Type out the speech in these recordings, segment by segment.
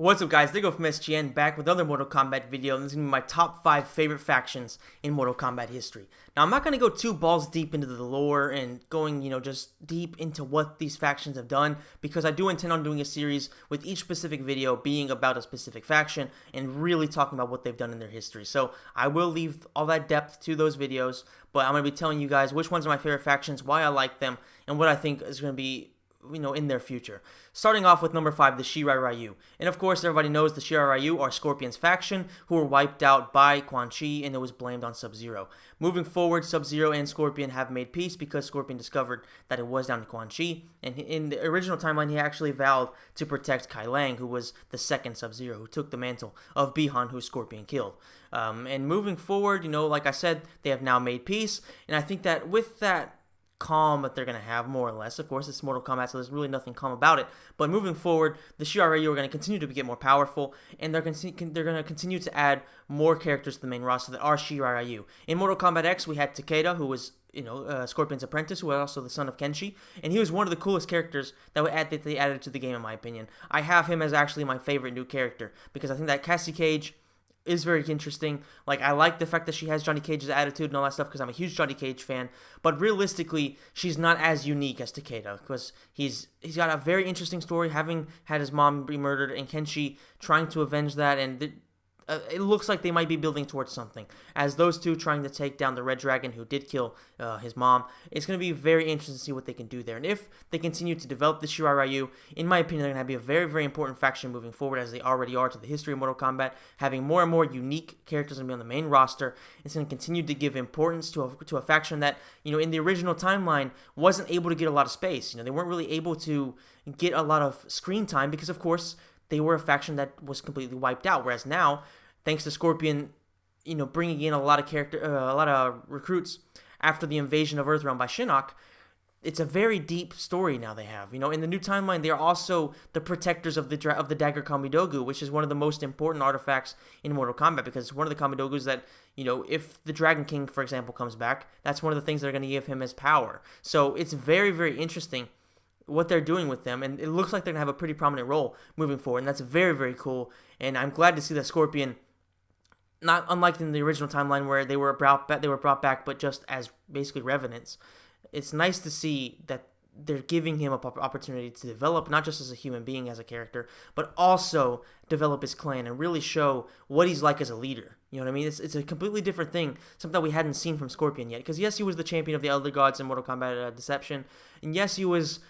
What's up guys, Digo from SGN back with another Mortal Kombat video, and this is going to be my top 5 favorite factions in Mortal Kombat history. Now I'm not going to go too balls deep into the lore and going, just deep into what these factions have done, because I do intend on doing a series with each specific video being about a specific faction and really talking about what they've done in their history. So I will leave all that depth to those videos, but I'm going to be telling you guys which ones are my favorite factions, why I like them, and what I think is going to be in their future. Starting off with number 5, the Shirai Ryu. And of course, everybody knows the Shirai Ryu are Scorpion's faction, who were wiped out by Quan Chi, and it was blamed on Sub-Zero. Moving forward, Sub-Zero and Scorpion have made peace because Scorpion discovered that it was down to Quan Chi, and in the original timeline, he actually vowed to protect Kai Lang, who was the second Sub-Zero, who took the mantle of Bi-Han, who Scorpion killed. And moving forward, like I said, they have now made peace, and I think that with that calm that they're going to have, more or less. Of course, it's Mortal Kombat, so there's really nothing calm about it. But moving forward, the Shirai Ryu are going to continue to get more powerful, and they're going to continue to add more characters to the main roster that are Shirai Ryu. In Mortal Kombat X, we had Takeda, who was Scorpion's apprentice, who was also the son of Kenshi, and he was one of the coolest characters that they added to the game, in my opinion. I have him as actually my favorite new character, because I think that Cassie Cage is very interesting. I like the fact that she has Johnny Cage's attitude and all that stuff, because I'm a huge Johnny Cage fan, but realistically, she's not as unique as Takeda, because he's got a very interesting story, having had his mom be murdered, and Kenshi trying to avenge that, and it looks like they might be building towards something, as those two trying to take down the Red Dragon who did kill his mom. It's going to be very interesting to see what they can do there, and if they continue to develop the Shirai Ryu, in my opinion, they're going to be a very, very important faction moving forward, as they already are to the history of Mortal Kombat, having more and more unique characters going to be on the main roster. It's going to continue to give importance to a faction that, in the original timeline, wasn't able to get a lot of space. They weren't really able to get a lot of screen time, because, of course, they were a faction that was completely wiped out, whereas now, thanks to Scorpion, bringing in a lot of recruits after the invasion of Earthrealm by Shinnok, it's a very deep story now they have. In the new timeline, they are also the protectors of the Dagger Kamidogu, which is one of the most important artifacts in Mortal Kombat, because it's one of the Kamidogus that, if the Dragon King, for example, comes back, that's one of the things they're going to give him as power. So it's very, very interesting what they're doing with them, and it looks like they're going to have a pretty prominent role moving forward, and that's very, very cool, and I'm glad to see that Scorpion, not unlike in the original timeline where they were brought back, but just as basically revenants. It's nice to see that they're giving him an opportunity to develop, not just as a human being, as a character, but also develop his clan and really show what he's like as a leader. You know what I mean? It's a completely different thing, something that we hadn't seen from Scorpion yet, because yes, he was the champion of the Elder Gods in Mortal Kombat Deception, and yes, he was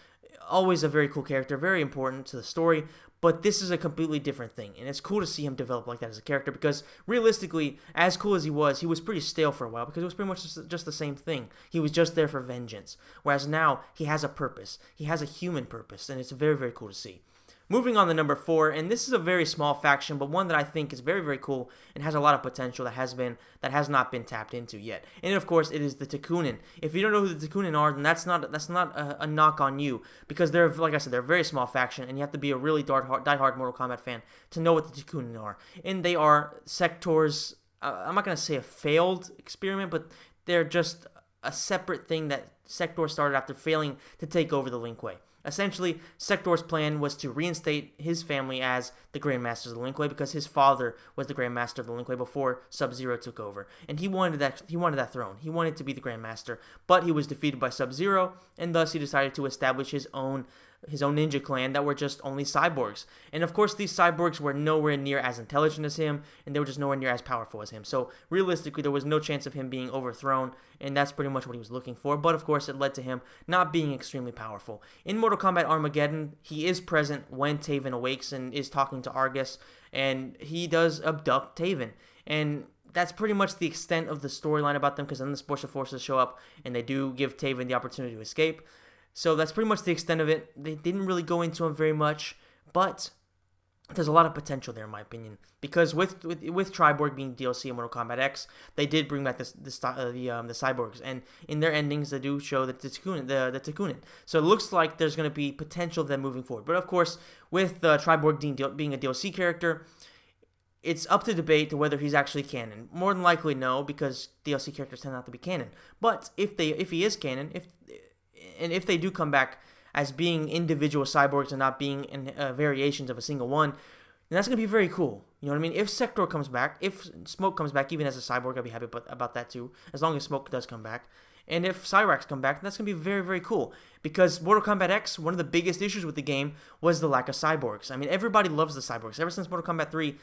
always a very cool character, very important to the story, but this is a completely different thing, and it's cool to see him develop like that as a character, because realistically, as cool as he was pretty stale for a while, because it was pretty much just the same thing. He was just there for vengeance, whereas now he has a purpose. He has a human purpose, and it's very, very cool to see. Moving on to number 4, and this is a very small faction, but one that I think is very, very cool and has a lot of potential that has not been tapped into yet. And of course, it is the Takunin. If you don't know who the Takunin are, then that's not a knock on you, because they're, like I said, they're a very small faction, and you have to be a really diehard Mortal Kombat fan to know what the Takunin are. And they are Sector's, I'm not going to say a failed experiment, but they're just a separate thing that Sector started after failing to take over the Lin Kuei. Essentially, Sector's plan was to reinstate his family as the Grandmasters of the Lin Kuei, because his father was the Grandmaster of the Lin Kuei before Sub-Zero took over, and he wanted that throne. He wanted to be the Grandmaster, but he was defeated by Sub-Zero, and thus he decided to establish his own ninja clan that were just only cyborgs. And of course, these cyborgs were nowhere near as intelligent as him, and they were just nowhere near as powerful as him. So realistically, there was no chance of him being overthrown, and that's pretty much what he was looking for. But of course, it led to him not being extremely powerful. In Mortal Kombat Armageddon, he is present when Taven awakes and is talking to Argus, and he does abduct Taven. And that's pretty much the extent of the storyline about them, because then the Special Forces show up, and they do give Taven the opportunity to escape. So that's pretty much the extent of it. They didn't really go into him very much, but there's a lot of potential there, in my opinion, because with Triborg being DLC in Mortal Kombat X, they did bring back the cyborgs, and in their endings, they do show the Takunin. So it looks like there's going to be potential of them moving forward. But of course, with Triborg being a DLC character, it's up to debate to whether he's actually canon. More than likely, no, because DLC characters tend not to be canon. But if he is canon, if they do come back as being individual cyborgs and not being in variations of a single one, And that's going to be very cool. You know what I mean? If Sector comes back, if Smoke comes back, even as a cyborg, I'll be happy about that too, as long as Smoke does come back. And if Cyrax come back, that's going to be very, very cool. Because Mortal Kombat X, one of the biggest issues with the game was the lack of cyborgs. I mean, everybody loves the cyborgs. Ever since Mortal Kombat 3,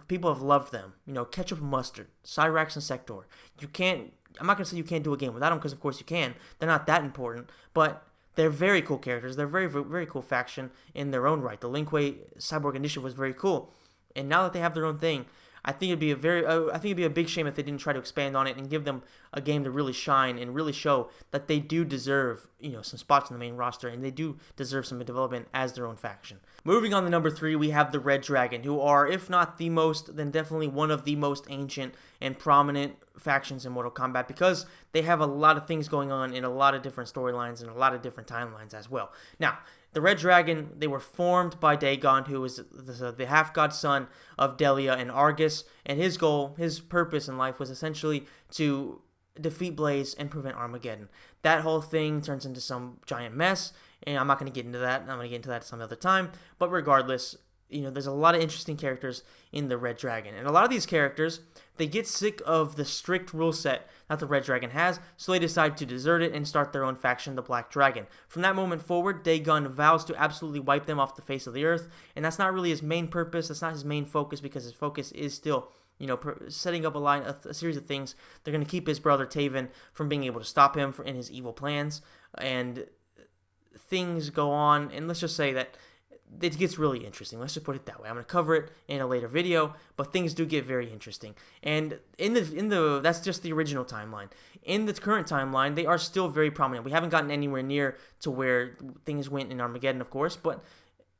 people have loved them. You know, ketchup and mustard, Cyrax and Sector. I'm not going to say you can't do a game without them, because of course you can. They're not that important, but they're very cool characters. They're very, very cool faction in their own right. The Lin Kuei Cyborg Initiative was very cool. And now that they have their own thing, I think it'd be a big shame if they didn't try to expand on it and give them a game to really shine and really show that they do deserve, some spots in the main roster, and they do deserve some development as their own faction. Moving on to number 3, we have the Red Dragon, who are, if not the most, then definitely one of the most ancient and prominent factions in Mortal Kombat, because they have a lot of things going on in a lot of different storylines and a lot of different timelines as well. Now, the Red Dragon, they were formed by Dagon, who was the half-god son of Delia and Argus, and his goal, his purpose in life was essentially to defeat Blaze and prevent Armageddon. That whole thing turns into some giant mess, and I'm not going to get into that. I'm going to get into that some other time, but regardless, there's a lot of interesting characters in the Red Dragon, and a lot of these characters, they get sick of the strict rule set that the Red Dragon has, so they decide to desert it and start their own faction, the Black Dragon. From that moment forward, Dagon vows to absolutely wipe them off the face of the earth, and that's not really his main purpose, that's not his main focus, because his focus is still, setting up a series of things. They're going to keep his brother Taven from being able to stop him in his evil plans, and things go on, and let's just say that it gets really interesting. Let's just put it that way. I'm going to cover it in a later video, but things do get very interesting. And that's just the original timeline. In the current timeline, they are still very prominent. We haven't gotten anywhere near to where things went in Armageddon, of course, but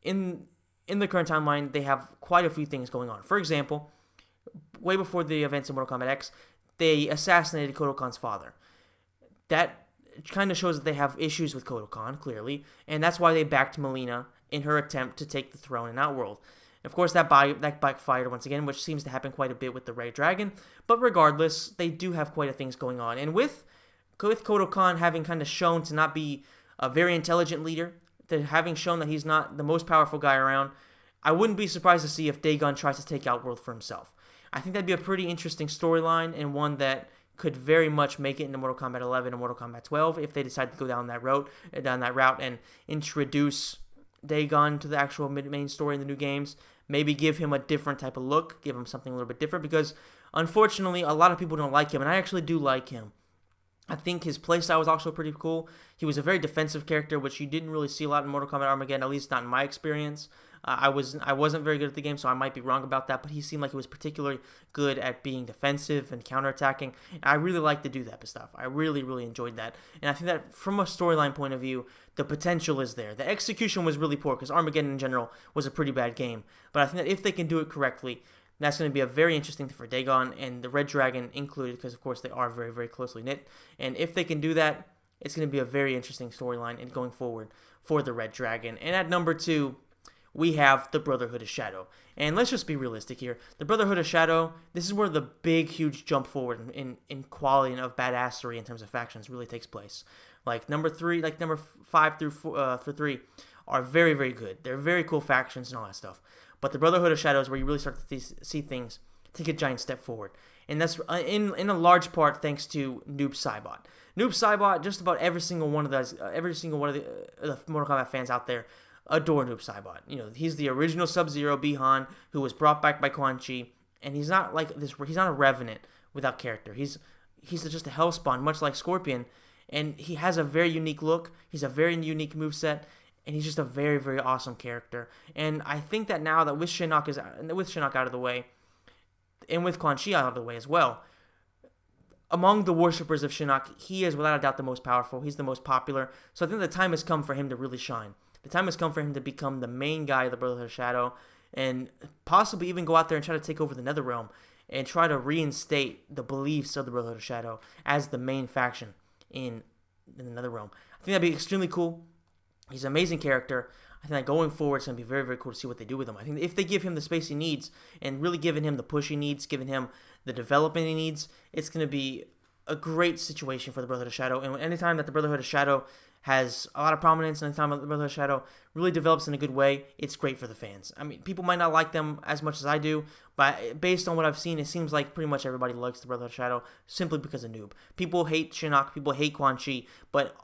in the current timeline, they have quite a few things going on. For example, way before the events of Mortal Kombat X, they assassinated Kotal Khan's father. That kind of shows that they have issues with Kotal Khan, clearly, and that's why they backed Mileena in her attempt to take the throne in Outworld. Of course, that backfired once again, which seems to happen quite a bit with the Red Dragon, but regardless, they do have quite a things going on. And with Kotal Khan having kind of shown to not be a very intelligent leader, to having shown that he's not the most powerful guy around, I wouldn't be surprised to see if Dagon tries to take Outworld for himself. I think that'd be a pretty interesting storyline, and one that could very much make it into Mortal Kombat 11 and Mortal Kombat 12 if they decide to go down that route and introduce Dagon to the actual main story in the new games. Maybe give him a different type of look, give him something a little bit different, because unfortunately a lot of people don't like him, and I actually do like him. I think his playstyle was also pretty cool. He was a very defensive character, which you didn't really see a lot in Mortal Kombat Armageddon, at least not in my experience. I wasn't very good at the game, so I might be wrong about that, but he seemed like he was particularly good at being defensive and counterattacking. And I really like to do that stuff. I really, really enjoyed that. And I think that from a storyline point of view, the potential is there. The execution was really poor, because Armageddon in general was a pretty bad game. But I think that if they can do it correctly, that's going to be a very interesting thing for Dagon and the Red Dragon included, because of course they are very, very closely knit. And if they can do that, it's going to be a very interesting storyline and going forward for the Red Dragon. And at number 2, we have the Brotherhood of Shadow. And let's just be realistic here. The Brotherhood of Shadow, this is where the big, huge jump forward in quality and of badassery in terms of factions really takes place. Number 5 through 3 are very, very good. They're very cool factions and all that stuff. But the Brotherhood of Shadow is where you really start to see things take a giant step forward. And that's in a large part thanks to Noob Saibot. Noob Saibot, just about every single one of the Mortal Kombat fans out there adore Noob Saibot. He's the original Sub-Zero Bihan who was brought back by Quan Chi, and he's not like this. He's not a revenant without character. He's just a Hellspawn, much like Scorpion, and he has a very unique look. He's a very unique moveset, and he's just a very, very awesome character. And I think that now that with Shinnok out of the way, and with Quan Chi out of the way as well, among the worshippers of Shinnok, he is without a doubt the most powerful. He's the most popular. So I think the time has come for him to really shine. The time has come for him to become the main guy of the Brotherhood of Shadow, and possibly even go out there and try to take over the Netherrealm and try to reinstate the beliefs of the Brotherhood of Shadow as the main faction in the Netherrealm. I think that'd be extremely cool. He's an amazing character. I think that going forward, it's going to be very, very cool to see what they do with him. I think if they give him the space he needs and really giving him the push he needs, giving him the development he needs, it's going to be a great situation for the Brotherhood of Shadow. And anytime that the Brotherhood of Shadow has a lot of prominence, and anytime that the Brotherhood of Shadow really develops in a good way, it's great for the fans. I mean, people might not like them as much as I do, but based on what I've seen, it seems like pretty much everybody likes the Brotherhood of Shadow simply because of Noob. People hate Shinnok, people hate Quan Chi, but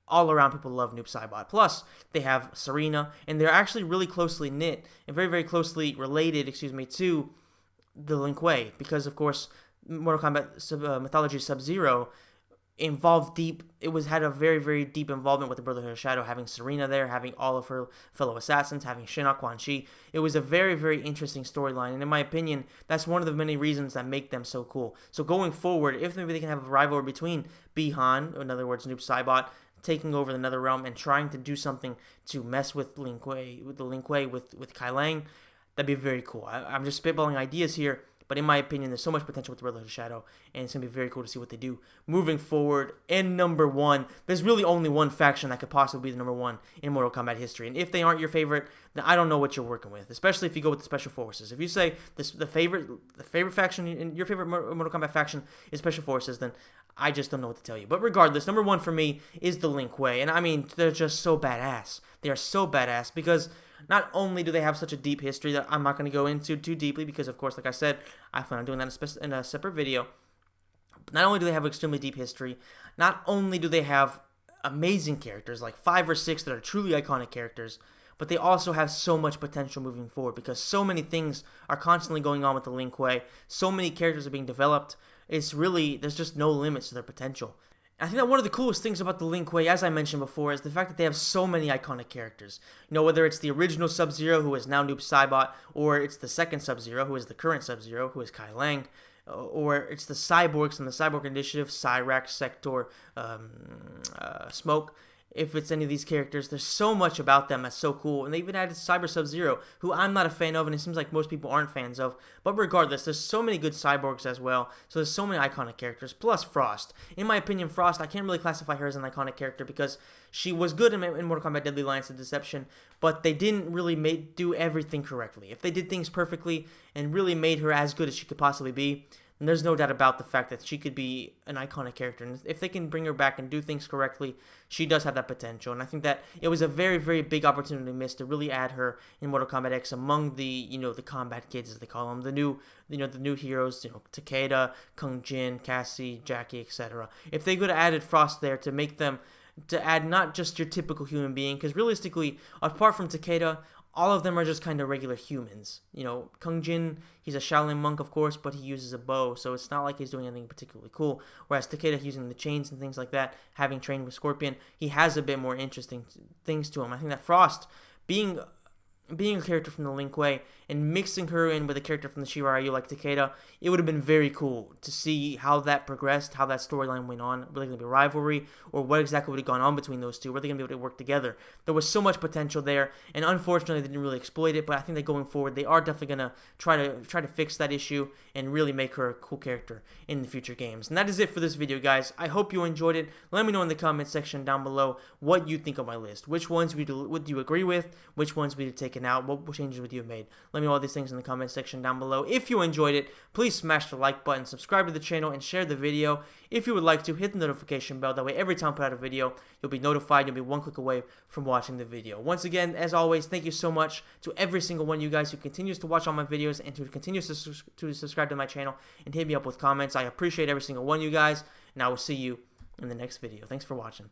all around people love Noob Saibot. Plus, they have Serena, and they're actually really closely knit and very, very closely related, to the Lin Kuei, because of course Mortal Kombat Mythology Sub-Zero involved deep. Had a very, very deep involvement with the Brotherhood of Shadow, having Serena there, having all of her fellow assassins, having Shinnok, Quan Chi. It was a very, very interesting storyline, and in my opinion, that's one of the many reasons that make them so cool. So going forward, if maybe they can have a rivalry between Bi-Han, in other words, Noob Saibot, taking over the Nether Realm and trying to do something to mess with Lin Kuei, with Kai Lang, that'd be very cool. I'm just spitballing ideas here, but in my opinion, there's so much potential with the Brotherhood of Shadow, and it's going to be very cool to see what they do moving forward. And number one, there's really only one faction that could possibly be the number one in Mortal Kombat history. And if they aren't your favorite, then I don't know what you're working with, especially if you go with the Special Forces. If you say the favorite faction, in your favorite Mortal Kombat faction is Special Forces, then I just don't know what to tell you. But regardless, number one for me is the Lin Kuei. And I mean, they're just so badass. They are so badass because not only do they have such a deep history that I'm not going to go into too deeply because, of course, like I said, I plan on doing that in a separate video. But not only do they have extremely deep history, not only do they have amazing characters, like 5 or 6 that are truly iconic characters, but they also have so much potential moving forward because so many things are constantly going on with the Lin Kuei. So many characters are being developed. There's just no limits to their potential. I think that one of the coolest things about the Lin Kuei, as I mentioned before, is the fact that they have so many iconic characters. You know, whether it's the original Sub-Zero, who is now Noob Saibot, or it's the second Sub-Zero, who is the current Sub-Zero, who is Kai Lang, or it's the cyborgs from the Cyborg Initiative, Cyrax, Sector, Smoke. If it's any of these characters, there's so much about them that's so cool. And they even added Cyber Sub-Zero, who I'm not a fan of, and it seems like most people aren't fans of. But regardless, there's so many good cyborgs as well. So there's so many iconic characters, plus Frost. In my opinion, Frost, I can't really classify her as an iconic character because she was good in Mortal Kombat Deadly Alliance of Deception, but they didn't really do everything correctly. If they did things perfectly and really made her as good as she could possibly be, and there's no doubt about the fact that she could be an iconic character. And if they can bring her back and do things correctly, she does have that potential. And I think that it was a very, very big opportunity missed to really add her in Mortal Kombat X among the, the combat kids, as they call them, the new heroes, Takeda, Kung Jin, Cassie, Jackie, etc. If they could have added Frost there to add not just your typical human being, because realistically, apart from Takeda, all of them are just kind of regular humans. Kung Jin, he's a Shaolin monk, of course, but he uses a bow, so it's not like he's doing anything particularly cool. Whereas Takeda, using the chains and things like that, having trained with Scorpion, he has a bit more interesting things to him. I think that Frost, being a character from the Lin Kuei and mixing her in with a character from the Shiryu like Takeda, it would have been very cool to see how that progressed, how that storyline went on. Were they going to be a rivalry, or what exactly would have gone on between those two? Were they going to be able to work together? There was so much potential there, and unfortunately they didn't really exploit it, but I think that going forward they are definitely going to try to fix that issue and really make her a cool character in the future games. And that is it for this video, guys. I hope you enjoyed it. Let me know in the comment section down below what you think of my list. Which ones would you agree with? Which ones would you have taken out? What changes would you have made? Let me know all these things in the comment section down below. If you enjoyed it, please smash the like button, subscribe to the channel, and share the video. If you would like to, hit the notification bell. That way, every time I put out a video, you'll be notified. You'll be one click away from watching the video. Once again, as always, thank you so much to every single one of you guys who continues to watch all my videos and who continues to subscribe to my channel and hit me up with comments. I appreciate every single one of you guys, and I will see you in the next video. Thanks for watching.